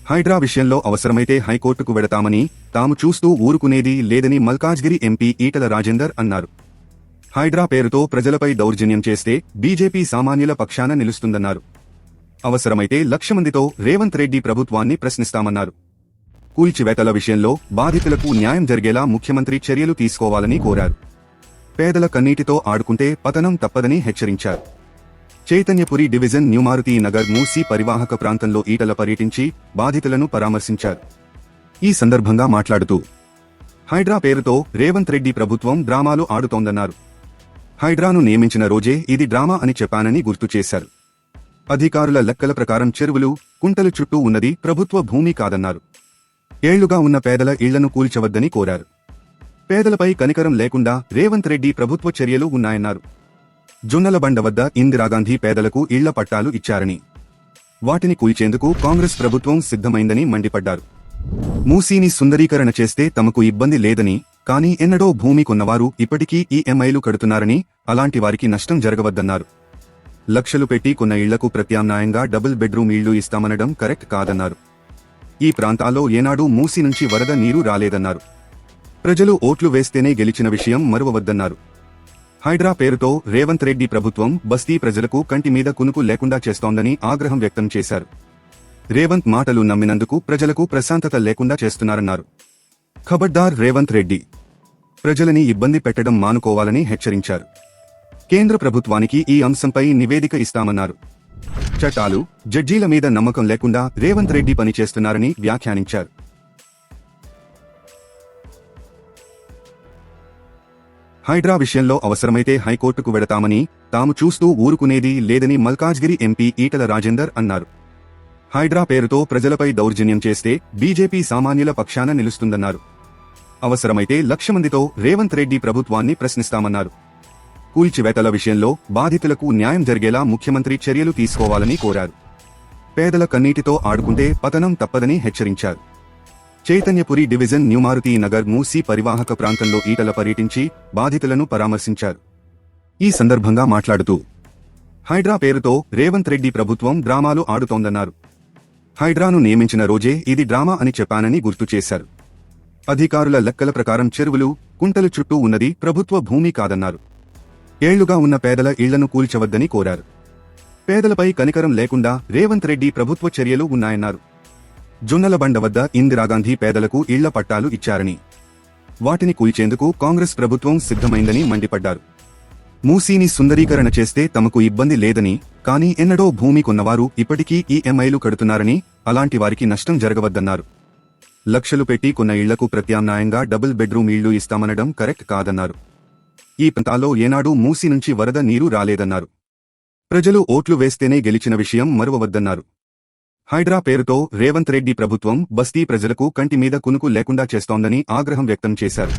హైడ్రా విషయంలో అవసరమైతే హైకోర్టుకు వెడతామని, తాము చూస్తూ ఊరుకునేది లేదని మల్కాజ్గిరి ఎంపీ ఈటల రాజేందర్ అన్నారు. హైడ్రా పేరుతో ప్రజలపై దౌర్జన్యం చేస్తే బీజేపీ సామాన్యుల పక్షాన నిలుస్తుందన్నారు. అవసరమైతే 1,00,000 మందితో రేవంత్ రెడ్డి ప్రభుత్వాన్ని ప్రశ్నిస్తామన్నారు. కూల్చివేతల విషయంలో బాధితులకు న్యాయం జరిగేలా ముఖ్యమంత్రి చర్యలు తీసుకోవాలని కోరారు. పేదల కన్నీటితో ఆడుకుంటే పతనం తప్పదని హెచ్చరించారు. చైతన్యపురి డివిజన్ న్యూమారుతి నగర్ మూసీ పరివాహక ప్రాంతంలో ఈటల పర్యటించి బాధితులను పరామర్శించారు. ఈ సందర్భంగా మాట్లాడుతూ హైడ్రా పేరుతో రేవంత్ రెడ్డి ప్రభుత్వం డ్రామాలు ఆడుతోందన్నారు. హైడ్రాను నియమించిన రోజే ఇది డ్రామా అని చెప్పానని గుర్తు చేశారు. అధికారుల లెక్కల ప్రకారం చెరువులు, కుంటలు చుట్టూ ఉన్నది ప్రభుత్వ భూమి కాదన్నారు. ఏళ్లుగా ఉన్న పేదల ఇళ్లను కూల్చవద్దని కోరారు. పేదలపై కనికరం లేకుండా రేవంత్ రెడ్డి ప్రభుత్వ చర్యలు ఉన్నాయన్నారు. జొన్నలబండ వద్ద ఇందిరాగాంధీ పేదలకు ఇళ్ల పట్టాలు ఇచ్చారని, వాటిని కూల్చేందుకు కాంగ్రెస్ ప్రభుత్వం సిద్ధమైందని మండిపడ్డారు. మూసీని సుందరీకరణ చేస్తే తమకు ఇబ్బంది లేదని, కానీ ఎన్నడో భూమి కొన్నవారు ఇప్పటికీ ఈఎంఐలు కడుతున్నారని, అలాంటి వారికి నష్టం జరగవద్దన్నారు. లక్షలు పెట్టి కొన్న ఇళ్లకు ప్రత్యామ్నాయంగా డబుల్ బెడ్రూమ్ ఇళ్లు ఇస్తామనడం కరెక్ట్ కాదన్నారు. ఈ ప్రాంతాల్లో ఏనాడూ మూసీ నుంచి వరద నీరు రాలేదన్నారు. ప్రజలు ఓట్లు వేస్తేనే గెలిచిన విషయం మరువవద్దన్నారు. హైడ్రా పేరుతో రేవంత్ రెడ్డి ప్రభుత్వం బస్తీ ప్రజలకు కంటి మీద కునుకు లేకుండా చేస్తోందని ఆగ్రహం వ్యక్తం చేశారు. రేవంత్ మాటలు నమ్మినందుకు ప్రజలకు ప్రశాంతత లేకుండా చేస్తున్నారన్నారు. ఖబర్దార్ రేవంత్ రెడ్డి, ప్రజలని ఇబ్బంది పెట్టడం మానుకోవాలని హెచ్చరించారు. కేంద్ర ప్రభుత్వానికి ఈ అంశంపై నివేదిక ఇస్తామన్నారు. చట్టాలు, జడ్జీల మీద నమ్మకం లేకుండా రేవంత్ రెడ్డి పనిచేస్తున్నారని వ్యాఖ్యానించారు. హైడ్రా విషయంలో అవసరమైతే హైకోర్టుకు వెడతామని, తాము చూస్తూ ఊరుకునేది లేదని మల్కాజ్గిరి ఎంపీ ఈటల రాజేందర్ అన్నారు. హైడ్రా పేరుతో ప్రజలపై దౌర్జన్యం చేస్తే బీజేపీ సామాన్యుల పక్షాన నిలుస్తుందన్నారు. అవసరమైతే 1,00,000 మందితో రేవంత్ రెడ్డి ప్రభుత్వాన్ని ప్రశ్నిస్తామన్నారు. కూల్చివేతల విషయంలో బాధితులకు న్యాయం జరిగేలా ముఖ్యమంత్రి చర్యలు తీసుకోవాలని కోరారు. పేదల కన్నీటితో ఆడుకుంటే పతనం తప్పదని హెచ్చరించారు. చైతన్యపురి డివిజన్ న్యూమారుతి నగర్ మూసీ పరివాహక ప్రాంతంలో ఈటల పర్యటించి బాధితులను పరామర్శించారు. ఈ సందర్భంగా మాట్లాడుతూ హైడ్రా పేరుతో రేవంత్ రెడ్డి ప్రభుత్వం డ్రామాలు ఆడుతోందన్నారు. హైడ్రాను నియమించిన రోజే ఇది డ్రామా అని చెప్పానని గుర్తు చేశారు. అధికారుల లెక్కల ప్రకారం చెరువులు, కుంటలు చుట్టూ ఉన్నది ప్రభుత్వ భూమి కాదన్నారు. ఏళ్లుగా ఉన్న పేదల ఇళ్లను కూల్చవద్దని కోరారు. పేదలపై కనికరం లేకుండా రేవంత్ రెడ్డి ప్రభుత్వ చర్యలు ఉన్నాయన్నారు. జొన్నలబండ వద్ద ఇందిరాగాంధీ పేదలకు ఇళ్ల పట్టాలు ఇచ్చారని, వాటిని కూల్చేందుకు కాంగ్రెస్ ప్రభుత్వం సిద్ధమైందని మండిపడ్డారు. మూసీని సుందరీకరణ చేస్తే తమకు ఇబ్బంది లేదని, కానీ ఎన్నడో భూమి కొన్నవారు ఇప్పటికీ ఈఎంఐలు కడుతున్నారని, అలాంటి వారికి నష్టం జరగవద్దన్నారు. లక్షలు పెట్టి కొన్న ఇళ్లకు ప్రత్యామ్నాయంగా డబుల్ బెడ్రూమ్ ఇళ్లు ఇస్తామనడం కరెక్ట్ కాదన్నారు. ఈ ప్రాంతాల్లో ఏనాడూ మూసీ నుంచి వరద నీరు రాలేదన్నారు. ప్రజలు ఓట్లు వేస్తేనే గెలిచిన విషయం మరువవద్దన్నారు. హైడ్రా పేరుతో రేవంత్ రెడ్డి ప్రభుత్వం బస్తీ ప్రజలకు కంటి మీద కునుకు లేకుండా చేస్తోందని ఆగ్రహం వ్యక్తం చేశారు.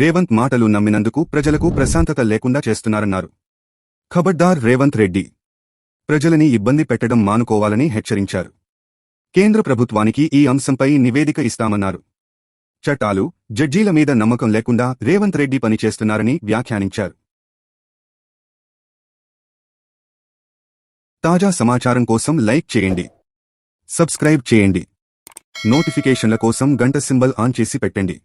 రేవంత్ మాటలు నమ్మినందుకు ప్రజలకు ప్రశాంతత లేకుండా చేస్తున్నారన్నారు. ఖబర్దార్ రేవంత్ రెడ్డి, ప్రజలని ఇబ్బంది పెట్టడం మానుకోవాలని హెచ్చరించారు. కేంద్ర ప్రభుత్వానికి ఈ అంశంపై నివేదిక ఇస్తామన్నారు. చట్టాలు, జడ్జీల మీద నమ్మకం లేకుండా రేవంత్ రెడ్డి పనిచేస్తున్నారని వ్యాఖ్యానించారు. తాజా సమాచారం కోసం లైక్ చేయండి, సబ్స్క్రైబ్ చేయండి, నోటిఫికేషన్ల కోసం గంట సింబల్ ఆన్ చేసి పెట్టండి.